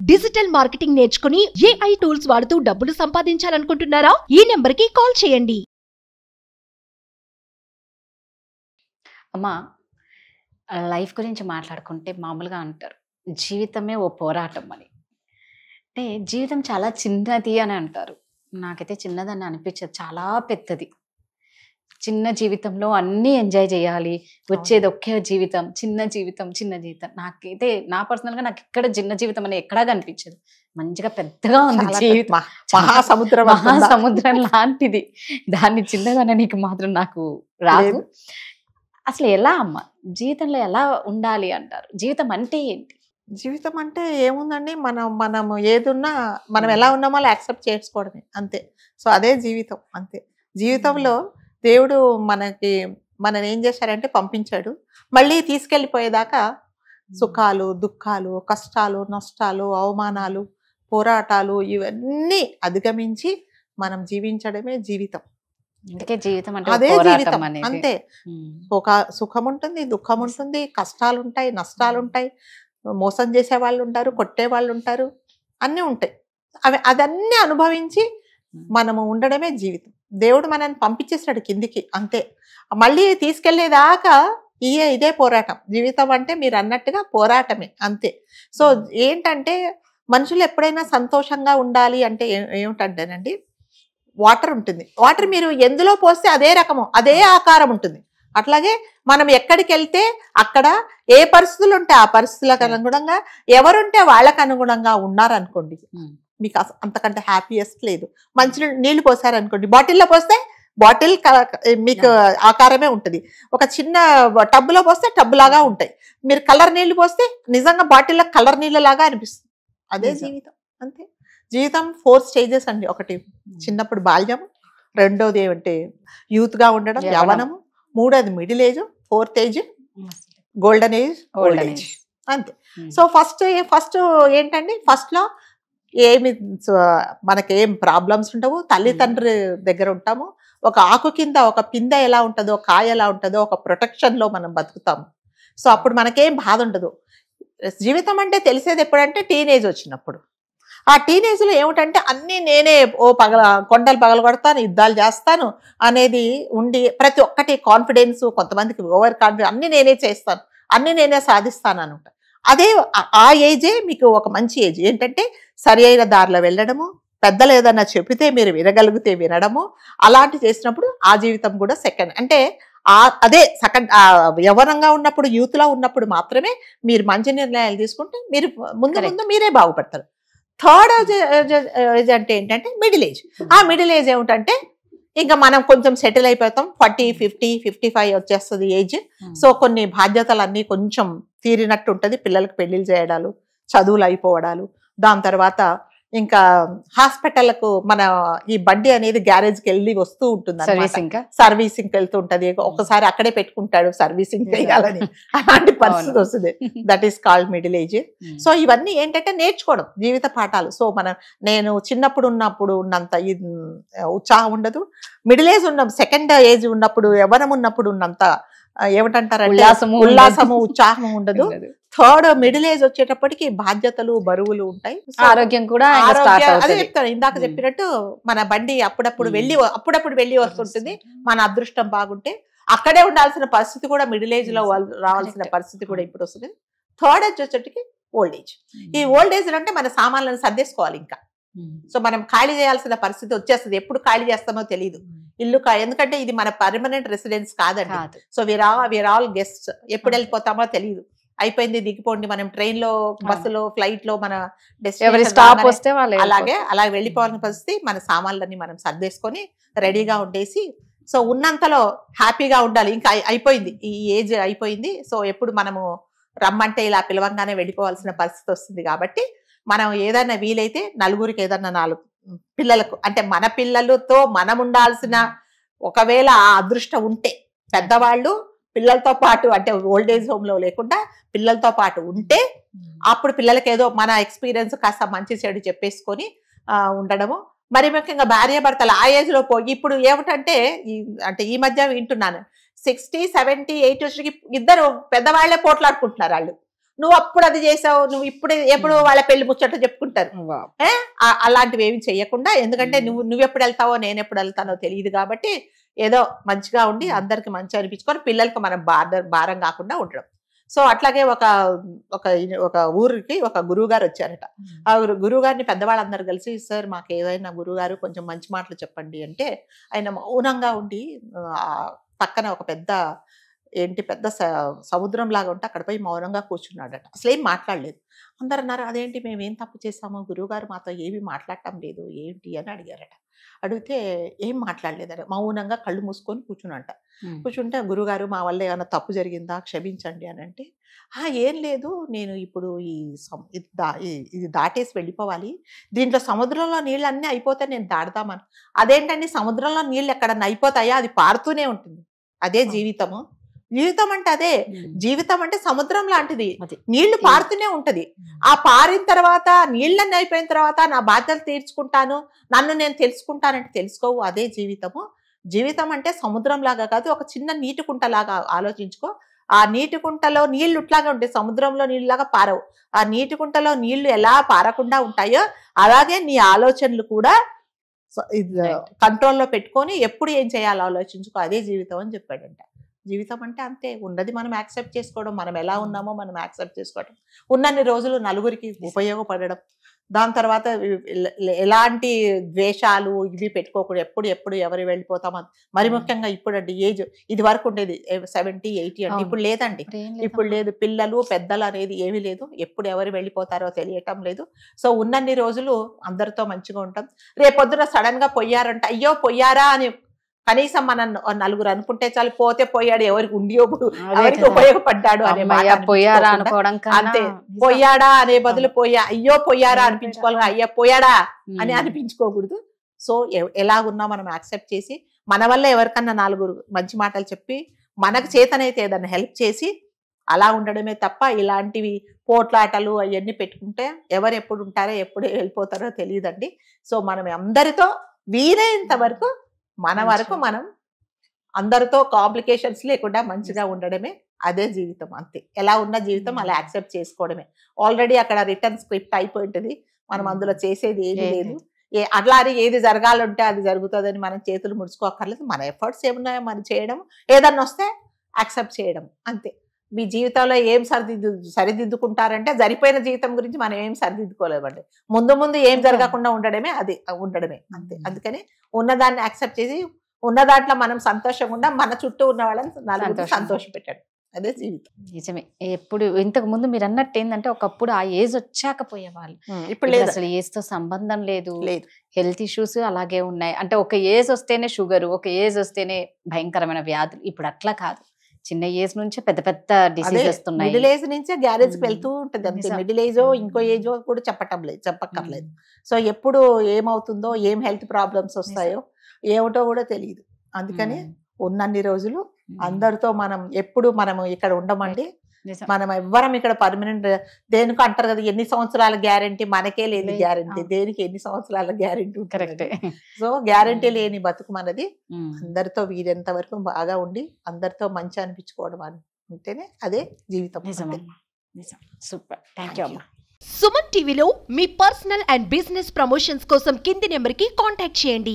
Digital marketing నేర్చుకుని AI tools వాడుతూ డబ్బులు సంపాదించాలనుకుంటున్నారా? ఈ నెంబర్ కి కాల్ చేయండి. అమ్మా, లైఫ్ గురించి మాట్లాడుకుంటే మామూలుగా అంటారు జీవితమే ఓ పోరాటం అని. అంటే జీవితం చాలా చిన్నది అని అంటారు. నాకైతే చిన్నదని అనిపించదు, చాలా పెద్దది. చిన్న జీవితంలో అన్నీ ఎంజాయ్ చేయాలి, వచ్చేది ఒకే జీవితం, చిన్న జీవితం. నాకైతే నా పర్సనల్గా నాకు ఇక్కడ చిన్న జీవితం అనేది ఎక్కడా కనిపించదు. మంచిగా పెద్దగా ఉంది జీవితం, మహాసముద్రం లాంటిది. దాన్ని చిన్నదన్న నీకు మాత్రం నాకు రాదు. అసలు ఎలా అమ్మ జీవితంలో ఎలా ఉండాలి అంటారు? జీవితం అంటే ఏంటి? జీవితం అంటే ఏముందండి, మనం ఏదున్నా మనం ఎలా ఉన్నామో అలా యాక్సెప్ట్ చేసుకోవడమే, అంతే. సో అదే జీవితం, అంతే. జీవితంలో దేవుడు మనని ఏం చేశారంటే పంపించాడు, మళ్ళీ తీసుకెళ్ళిపోయేదాకా సుఖాలు, దుఃఖాలు, కష్టాలు, నష్టాలు, అవమానాలు, పోరాటాలు ఇవన్నీ అధిగమించి మనం జీవించడమే జీవితం. అందుకే జీవితం అంటే అదే జీవితం, అంతే. సుఖం ఉంటుంది, దుఃఖం ఉంటుంది, కష్టాలు ఉంటాయి, నష్టాలు ఉంటాయి, మోసం చేసే వాళ్ళు ఉంటారు, కొట్టే వాళ్ళు ఉంటారు, అన్నీ ఉంటాయి. అదన్నీ అనుభవించి మనము ఉండడమే జీవితం. దేవుడు మనల్ని పంపించేసాడు కిందికి, అంతే. మళ్ళీ తీసుకెళ్లేదాకా ఇదే పోరాటం. జీవితం అంటే మీరు అన్నట్టుగా పోరాటమే, అంతే. సో ఏంటంటే మనుషులు ఎప్పుడైనా సంతోషంగా ఉండాలి అంటే ఏమిటంటేనండి, వాటర్ ఉంటుంది. వాటర్ మీరు ఎందులో పోస్తే అదే రకము, అదే ఆకారం ఉంటుంది. అట్లాగే మనం ఎక్కడికి వెళ్తే అక్కడ ఏ పరిస్థితులు ఉంటే ఆ పరిస్థితులకు అనుగుణంగా, ఎవరుంటే వాళ్ళకు అనుగుణంగా ఉన్నారనుకోండి, మీకు అంతకంటే హ్యాపీయెస్ట్ లేదు. మంచి నీళ్లు పోసారనుకోండి, బాటిల్లో పోస్తే బాటిల్ మీకు ఆకారమే ఉంటుంది. ఒక చిన్న టబ్బులో పోస్తే టబ్బు లాగా ఉంటాయి. మీరు కలర్ నీళ్లు పోస్తే నిజంగా బాటిల్లో కలర్ నీళ్ళలాగా అనిపిస్తుంది. అదే జీవితం, అంతే. జీవితం 4 స్టేజెస్ అండి. ఒకటి చిన్నప్పుడు బాల్యం, రెండోది ఏమంటే యూత్గా ఉండడం, యవ్వనము, మూడోది middle age, 4th age golden age, old age, అంతే. సో ఫస్ట్ ఏంటండి, ఫస్ట్లో మనకేం ప్రాబ్లమ్స్ ఉండవు, తల్లిదండ్రి దగ్గర ఉంటాము. ఒక ఆకు కింద ఒక పిందె ఎలా ఉంటుందో, కాయ ఎలా ఉంటుందో ఒక ప్రొటెక్షన్లో మనం బతుకుతాము. సో అప్పుడు మనకేం బాధ ఉండదు. జీవితం అంటే తెలిసేది ఎప్పుడంటే టీనేజ్ వచ్చినప్పుడు. ఆ టీనేజ్లో ఏమిటంటే అన్నీ నేనే కొండలు పగలగొడతాను, యుద్ధాలు చేస్తాను అనేది ఉండి, ప్రతి ఒక్కటి కాన్ఫిడెన్స్, కొంతమందికి ఓవర్ కాన్ఫిడెన్స్, అన్నీ నేనే చేస్తాను, అన్నీ నేనే సాధిస్తాను అనమాట. అదే ఆ ఏజే మీకు ఒక మంచి ఏజ్. ఏంటంటే సరి అయిన దారిలో వెళ్ళడము, పెద్దలు ఏదన్నా చెబితే మీరు వినగలిగితే వినడము, అలాంటి చేసినప్పుడు ఆ జీవితం కూడా సెకండ్. అంటే అదే సెకండ్. యవ్వనంగా ఉన్నప్పుడు, యూత్లో ఉన్నప్పుడు మాత్రమే మీరు మంచి నిర్ణయాలు తీసుకుంటే మీరు ముందు మీరే బాగుపడతారు. థర్డ్ ఏజ్ అంటే ఏంటంటే మిడిల్ ఏజ్. ఆ మిడిల్ ఏజ్ ఏమిటంటే ఇంకా మనం కొంచెం సెటిల్ అయిపోతాం. 40, 50, 55 వచ్చేస్తుంది ఏజ్. సో కొన్ని బాధ్యతలన్నీ కొంచెం తీరినట్టు ఉంటుంది. పిల్లలకు పెళ్లిళ్ళు చేయడాలు, చదువులు అయిపోవడాలు, దాని తర్వాత ఇంకా హాస్పిటల్కు మన ఈ బండి అనేది గ్యారేజ్కి వెళ్ళి వస్తూ ఉంటుంది, సర్వీసింగ్కి వెళ్తూ ఉంటుంది. ఒకసారి అక్కడే పెట్టుకుంటాడు సర్వీసింగ్ చేయాలని, అలాంటి పరిస్థితి వస్తుంది. That is called middle age. So ఇవన్నీ ఏంటంటే నేర్చుకోవడం, జీవిత పాఠాలు. సో నేను చిన్నప్పుడు ఉన్నంత ఉత్సాహం ఉండదు. మిడిల్ ఏజ్ సెకండ్ ఏజ్ ఉన్నప్పుడు, యవ్వనం ఉన్నప్పుడు ఉన్నంత ఏమిటంటారంటే ఉల్లాసము, ఉత్సాహము ఉండదు. థర్డ్ మిడిల్ ఏజ్ వచ్చేటప్పటికి బాధ్యతలు, బరువులు ఉంటాయి, ఆరోగ్యం కూడా. అదే చెప్తాను, ఇందాక చెప్పినట్టు మన బండి అప్పుడప్పుడు వెళ్ళి వస్తుంటుంది. మన అదృష్టం బాగుంటే అక్కడే ఉండాల్సిన పరిస్థితి కూడా మిడిల్ ఏజ్ లో రావాల్సిన పరిస్థితి కూడా ఇప్పుడు వస్తుంది. థర్డ్ ఏజ్ వచ్చేటికి ఓల్డ్ ఏజ్. ఈ ఓల్డ్ ఏజ్ అంటే మన సామాన్లను సర్దేసుకోవాలి ఇంకా. సో మనం ఖాళీ చేయాల్సిన పరిస్థితి వచ్చేస్తుంది. ఎప్పుడు ఖాళీ చేస్తామో తెలియదు ఇల్లు, ఎందుకంటే ఇది మన పర్మనెంట్ రెసిడెన్స్ కాదండి. So we are all guest. ఎప్పుడు వెళ్ళిపోతామో తెలియదు. అయిపోయింది, దిగిపోండి. మనం ట్రైన్ లో, బస్సులో, ఫ్లైట్ లో మన స్టాప్ వస్తే అలాగే వెళ్ళిపోవాల్సిన పరిస్థితి. మన సామాన్లన్నీ మనం సర్దేసుకొని రెడీగా ఉండేసి, సో ఉన్నంతలో హ్యాపీగా ఉండాలి. ఇంకా అయిపోయింది, ఈ ఏజ్ అయిపోయింది. సో ఎప్పుడు మనము రమ్మంటే ఇలా పిలవంగానే వెళ్ళిపోవాల్సిన పరిస్థితి వస్తుంది. కాబట్టి మనం ఏదైనా వీలైతే నలుగురికి ఏదన్నా 4 పిల్లలకు, అంటే మన పిల్లలతో మనం ఉండాల్సిన, ఒకవేళ ఆ అదృష్టం ఉంటే పెద్దవాళ్ళు పిల్లలతో పాటు, అంటే ఓల్డ్ ఏజ్ హోమ్ లో లేకుండా పిల్లలతో పాటు ఉంటే అప్పుడు పిల్లలకి ఏదో మన ఎక్స్పీరియన్స్ కాస్త మంచి చెడు చెప్పేసుకొని ఉండడము. మరి ముఖ్యంగా భార్య భర్తలు ఆ ఏజ్ లో ఇప్పుడు ఏమిటంటే అంటే ఈ మధ్య వింటున్నాను, 60, 70, 80 ఇద్దరు పెద్దవాళ్లే పోట్లాడుకుంటున్నారు. వాళ్ళు నువ్వు అప్పుడు అది చేసావు, నువ్వు ఇప్పుడు ఎప్పుడు వాళ్ళ పెళ్లి ముచ్చట చెప్పుకుంటారు. అలాంటివి ఏమి చెయ్యకుండా, ఎందుకంటే నువ్వు ఎప్పుడు వెళ్తావో నేను ఎప్పుడు వెళ్తానో తెలియదు కాబట్టి ఏదో మంచిగా ఉండి అందరికి మంచి అనిపించుకొని పిల్లలకి మనం భారం కాకుండా ఉండడం. సో అట్లాగే ఒక ఊరికి ఒక గురువు గారు వచ్చారట. ఆ గురువు గారిని పెద్దవాళ్ళందరూ కలిసి, సార్ మాకు ఏదైనా గురువు గారు కొంచెం మంచి మాటలు చెప్పండి అంటే ఆయన మౌనంగా ఉండి పక్కన ఒక పెద్ద సముద్రం లాగా ఉంటే అక్కడ పోయి మౌనంగా కూర్చున్నాడట. అసలు ఏం మాట్లాడలేదు. అందరు అన్నారు, అదేంటి మేమేం తప్పు చేసాము, గురువుగారు మాతో ఏమీ మాట్లాడటం లేదు ఏంటి అని అడిగారట. అడిగితే ఏం మాట్లాడలేదట, మౌనంగా కళ్ళు మూసుకొని కూర్చున్నట. కూర్చుంటే గురువుగారు మా వల్ల ఏమైనా తప్పు జరిగిందా, క్షమించండి అని అంటే, ఏం లేదు, నేను ఇప్పుడు ఇది దాటేసి వెళ్ళిపోవాలి, దీంట్లో సముద్రంలో నీళ్ళు అన్నీ అయిపోతే నేను దాడదామని. అదేంటండి, సముద్రంలో నీళ్ళు ఎక్కడన్నా అయిపోతాయా, అది పారుతూనే ఉంటుంది, అదే జీవితము. జీవితం అంటే అదే, జీవితం అంటే సముద్రం లాంటిది, నీళ్లు పారుతూనే ఉంటది. ఆ పారిన తర్వాత నీళ్ళన్నీ అయిపోయిన తర్వాత నా బాధ్యతలు తీర్చుకుంటాను, నన్ను నేను తెలుసుకుంటానంటే తెలుసుకోవు, అదే జీవితము. జీవితం అంటే సముద్రం లాగా కాదు, ఒక చిన్న నీటి కుంటలాగా ఆలోచించుకో. ఆ నీటి కుంటలో నీళ్లు ఇట్లాగే ఉంటాయి, సముద్రంలో నీళ్ళలాగా పారవు. ఆ నీటి కుంటలో నీళ్లు ఎలా పారకుండా ఉంటాయో అలాగే నీ ఆలోచనలు కూడా కంట్రోల్లో పెట్టుకొని ఎప్పుడు ఏం చేయాలో ఆలోచించుకో, అదే జీవితం అని చెప్పాడంట. జీవితం అంటే అంతే, ఉన్నది మనం యాక్సెప్ట్ చేసుకోవడం, మనం ఎలా ఉన్నామో మనం యాక్సెప్ట్ చేసుకోవడం, ఉన్నన్ని రోజులు నలుగురికి ఉపయోగపడడం. దాని తర్వాత ఎలాంటి ద్వేషాలు ఇవి పెట్టుకోకూడదు, ఎప్పుడు ఎవరు వెళ్ళిపోతామో. మరి ముఖ్యంగా ఇప్పుడు అండి ఏజ్, ఇది వరకు ఉండేది 70, 80 అంటే ఇప్పుడు లేదండి, ఇప్పుడు లేదు. పిల్లలు పెద్దలు అనేది ఏమీ లేదు, ఎప్పుడు ఎవరు వెళ్ళిపోతారో తెలియటం లేదు. సో ఉన్నన్ని రోజులు అందరితో మంచిగా ఉంటాం. రేపొద్దున సడన్ గా పోయారంటే అయ్యో పోయారా అని కనీసం మనం నలుగురు అనుకుంటే చాలు, పోతే పోయాడు, ఎవరికి ఎవరికి ఉపయోగపడ్డాడు అనే అంతే. పోయాడా అనే బదులు అయ్యో పోయారా అనిపించుకోవాలి, అయ్యో పోయాడా అని అనిపించుకోకూడదు. సో ఎలాగున్నా మనం యాక్సెప్ట్ చేసి మన వల్ల ఎవరికన్నా నలుగురు మంచి మాటలు చెప్పి మనకు చేతనైతే ఏదన్నా హెల్ప్ చేసి అలా ఉండడమే తప్ప ఇలాంటివి పోట్లాటలు అవన్నీ పెట్టుకుంటే ఎవరు ఎప్పుడు ఉంటారో ఎప్పుడు వెళ్ళిపోతారో తెలియదండి. సో మనం అందరితో వీలైనంత వరకు మన వరకు మనం అందరితో కాంప్లికేషన్స్ లేకుండా మంచిగా ఉండడమే అదే జీవితం. అంతే, ఎలా ఉన్న జీవితం అలా యాక్సెప్ట్ చేసుకోవడమే. ఆల్రెడీ అక్కడ రిటర్న్ స్క్రిప్ట్ అయిపోయి ఉంటుంది, మనం అందులో చేసేది ఏమీ లేదు. అట్లా అని ఏది జరగాలంటే అది జరుగుతుందని మనం చేతులు ముడుచుకోక్కర్లేదు. మన ఎఫర్ట్స్ ఏమున్నాయో మనం చేయడం, ఏదన్నా వస్తే యాక్సెప్ట్ చేయడం అంతే. మీ జీవితంలో ఏం సరిదిద్దుకుంటారంటే సరిపోయిన జీవితం గురించి మనం ఏం సరిదిద్దుకోలేమండి. ముందు ఏం జరగకుండా ఉండడమే అది ఉండడమే అంతే. అందుకని ఉన్నదాన్ని యాక్సెప్ట్ చేసి ఉన్న దాంట్లో మనం సంతోషంగా ఉండ, మన చుట్టూ ఉన్న వాళ్ళని సంతోష పెట్టాడు, అదే జీవితం. నిజమే. ఎప్పుడు ఇంతకు ముందు మీరు అన్నట్టు ఏంటంటే ఒకప్పుడు ఆ ఏజ్ వచ్చాక పోయేవాళ్ళు, ఇప్పుడు లేదు, అసలు ఏజ్ తో సంబంధం లేదు. హెల్త్ ఇష్యూస్ అలాగే ఉన్నాయి. అంటే ఒక ఏజ్ వస్తేనే షుగర్, ఒక ఏజ్ వస్తేనే భయంకరమైన వ్యాధులు. ఇప్పుడు అట్లా కాదు, చిన్న ఏజ్ నుంచే పెద్ద పెద్ద డిసీజ్ వస్తున్నాయి. మిడిల్ ఏజ్ నుంచే గ్యారేజ్ కి వెళ్తూ ఉంటుంది అంతే. మిడిల్ ఏజో ఇంకో ఏజో కూడా చెప్పక్కర్లేదు. సో ఎప్పుడు ఏమవుతుందో, ఏం హెల్త్ ప్రాబ్లమ్స్ వస్తాయో ఏమిటో కూడా తెలియదు. అందుకని ఉన్నన్ని రోజులు అందరితో ఎప్పుడు మనం ఇక్కడ ఉండమండి. మనం ఎవ్వరం ఇక్కడ పర్మనెంట్ దేనికి అంటారు కదా, ఎన్ని సంవత్సరాల గ్యారంటీ, మనకే లేని గ్యారంటీ, దేనికి ఎన్ని సంవత్సరాల గ్యారంటీ ఉంటుంది. సో గ్యారంటీ లేని బతుకు మనది. అందరితో వీరెంత వరకు బాగా ఉండి అందరితో మంచి అనిపించుకోవడం ఉంటేనే అదే జీవితం. సూపర్, థ్యాంక్ యూ అమ్మా. సుమన్ టీవీలో మీ పర్సనల్ అండ్ బిజినెస్ ప్రమోషన్స్ కోసం కింది నెంబర్కి కాంటాక్ట్ చేయండి.